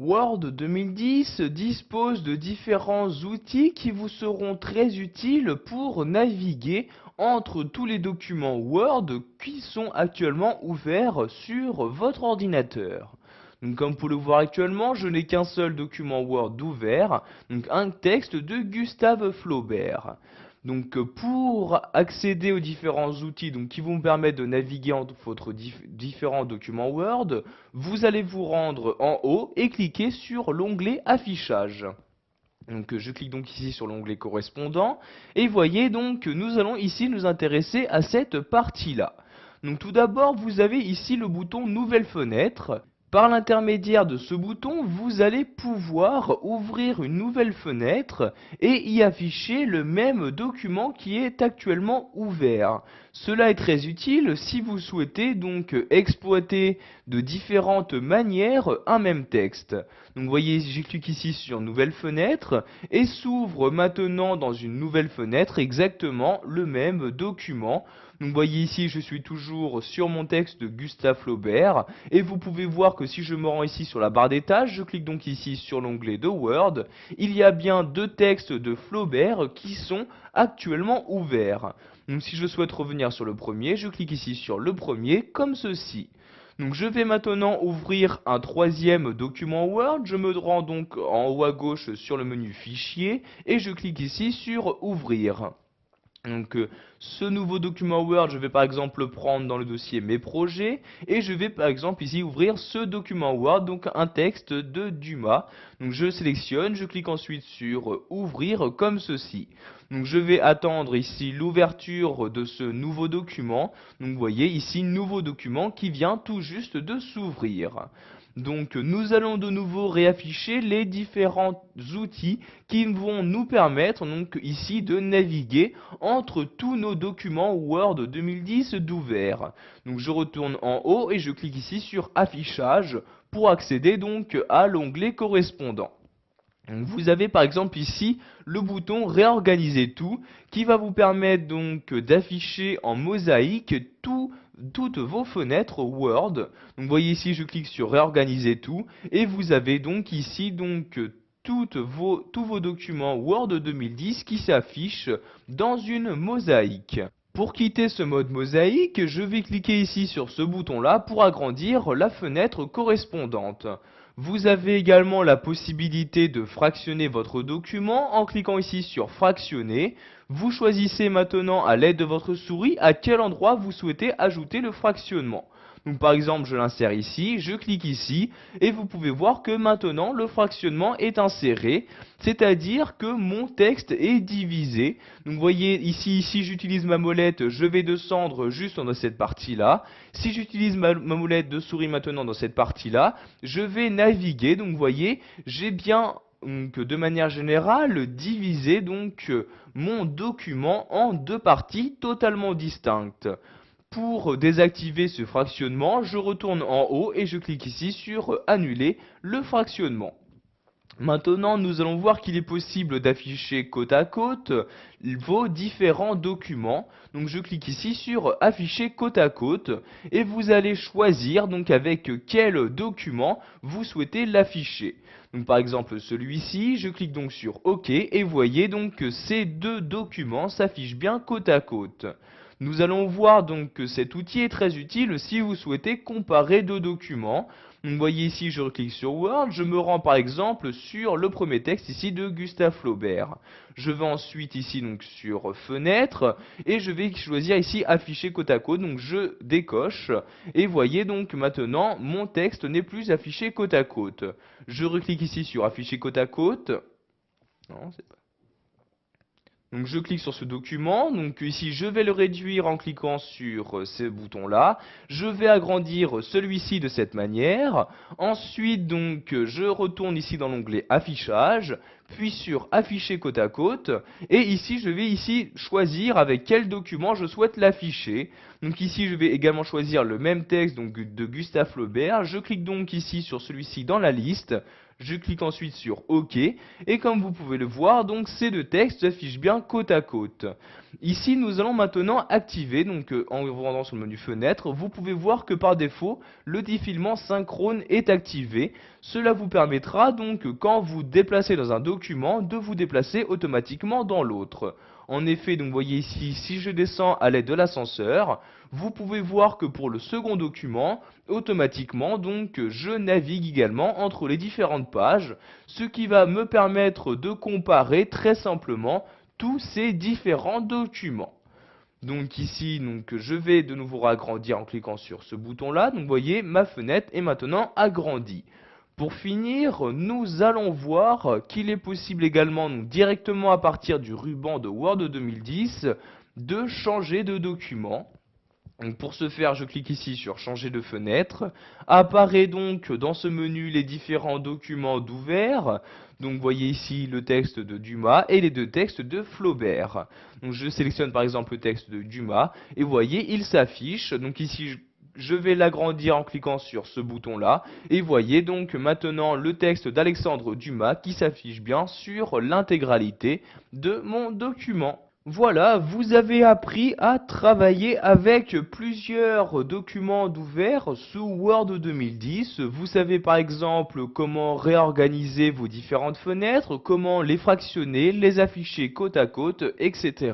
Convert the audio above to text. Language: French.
Word 2010 dispose de différents outils qui vous seront très utiles pour naviguer entre tous les documents Word qui sont actuellement ouverts sur votre ordinateur. Donc, comme vous pouvez le voir actuellement, je n'ai qu'un seul document Word ouvert, donc un texte de Gustave Flaubert. Donc pour accéder aux différents outils qui vont vous permettre de naviguer entre votre différents documents Word, vous allez vous rendre en haut et cliquer sur l'onglet affichage. Donc je clique donc ici sur l'onglet correspondant et voyez donc que nous allons ici nous intéresser à cette partie-là. Donc tout d'abord vous avez ici le bouton nouvelle fenêtre. Par l'intermédiaire de ce bouton, vous allez pouvoir ouvrir une nouvelle fenêtre et y afficher le même document qui est actuellement ouvert. Cela est très utile si vous souhaitez donc exploiter de différentes manières un même texte. Donc vous voyez, je clique ici sur nouvelle fenêtre et s'ouvre maintenant dans une nouvelle fenêtre exactement le même document. Donc vous voyez ici, je suis toujours sur mon texte de Gustave Flaubert et vous pouvez voir que si je me rends ici sur la barre des tâches, je clique donc ici sur l'onglet de Word, il y a bien deux textes de Flaubert qui sont actuellement ouverts. Donc si je souhaite revenir sur le premier, je clique ici sur le premier comme ceci. Donc je vais maintenant ouvrir un troisième document Word, je me rends donc en haut à gauche sur le menu Fichier et je clique ici sur Ouvrir. Donc ce nouveau document Word, je vais par exemple le prendre dans le dossier Mes projets et je vais par exemple ici ouvrir ce document Word, donc un texte de Dumas. Donc je sélectionne, je clique ensuite sur Ouvrir comme ceci. Donc je vais attendre ici l'ouverture de ce nouveau document. Donc vous voyez ici nouveau document qui vient tout juste de s'ouvrir. Donc nous allons de nouveau réafficher les différents outils qui vont nous permettre donc ici de naviguer entre tous nos documents Word 2010 d'ouvert. Donc je retourne en haut et je clique ici sur affichage pour accéder donc à l'onglet correspondant. Vous avez par exemple ici le bouton réorganiser tout qui va vous permettre donc d'afficher en mosaïque toutes vos fenêtres Word. Donc vous voyez ici je clique sur réorganiser tout et vous avez donc ici tous vos documents Word 2010 qui s'affichent dans une mosaïque. Pour quitter ce mode mosaïque, je vais cliquer ici sur ce bouton-là pour agrandir la fenêtre correspondante. Vous avez également la possibilité de fractionner votre document en cliquant ici sur fractionner. Vous choisissez maintenant à l'aide de votre souris à quel endroit vous souhaitez ajouter le fractionnement. Donc par exemple je l'insère ici, je clique ici et vous pouvez voir que maintenant le fractionnement est inséré, c'est-à-dire que mon texte est divisé. Donc vous voyez ici, si j'utilise ma molette, je vais descendre juste dans cette partie-là. Si j'utilise ma molette de souris maintenant dans cette partie-là, je vais naviguer. Donc vous voyez, j'ai bien de manière générale divisé mon document en deux parties totalement distinctes. Pour désactiver ce fractionnement, je retourne en haut et je clique ici sur annuler le fractionnement. Maintenant, nous allons voir qu'il est possible d'afficher côte à côte vos différents documents. Donc je clique ici sur afficher côte à côte et vous allez choisir donc avec quel document vous souhaitez l'afficher. Donc par exemple celui-ci, je clique donc sur OK et voyez donc que ces deux documents s'affichent bien côte à côte. Nous allons voir donc que cet outil est très utile si vous souhaitez comparer deux documents. Donc, vous voyez ici, je clique sur Word, je me rends par exemple sur le premier texte ici de Gustave Flaubert. Je vais ensuite ici donc sur Fenêtre et je vais choisir ici Afficher côte à côte. Donc je décoche et voyez donc maintenant mon texte n'est plus affiché côte à côte. Je reclique ici sur Afficher côte à côte. Non, c'est pas. Donc je clique sur ce document, donc ici je vais le réduire en cliquant sur ce bouton là, je vais agrandir celui-ci de cette manière, ensuite donc je retourne ici dans l'onglet affichage, puis sur afficher côte à côte, et ici je vais ici choisir avec quel document je souhaite l'afficher. Donc ici je vais également choisir le même texte donc de Gustave Flaubert, je clique donc ici sur celui-ci dans la liste, Je clique ensuite sur OK et comme vous pouvez le voir, donc ces deux textes s'affichent bien côte à côte. Ici, nous allons maintenant activer, donc en vous rendant sur le menu fenêtre, vous pouvez voir que par défaut, le défilement synchrone est activé. Cela vous permettra donc, quand vous déplacez dans un document, de vous déplacer automatiquement dans l'autre. En effet, donc vous voyez ici, si je descends à l'aide de l'ascenseur, vous pouvez voir que pour le second document, automatiquement, donc, je navigue également entre les différentes pages, ce qui va me permettre de comparer très simplement tous ces différents documents. Donc ici, donc, je vais de nouveau agrandir en cliquant sur ce bouton-là. Donc vous voyez, ma fenêtre est maintenant agrandie. Pour finir, nous allons voir qu'il est possible également, donc, directement à partir du ruban de Word 2010, de changer de document. Donc pour ce faire, je clique ici sur changer de fenêtre. Apparaît donc dans ce menu les différents documents d'ouvert. Donc vous voyez ici le texte de Dumas et les deux textes de Flaubert. Donc je sélectionne par exemple le texte de Dumas et vous voyez, il s'affiche. Donc ici, je vais l'agrandir en cliquant sur ce bouton-là. Et vous voyez donc maintenant le texte d'Alexandre Dumas qui s'affiche bien sur l'intégralité de mon document. Voilà, vous avez appris à travailler avec plusieurs documents d'ouvert sous Word 2010. Vous savez par exemple comment réorganiser vos différentes fenêtres, comment les fractionner, les afficher côte à côte, etc.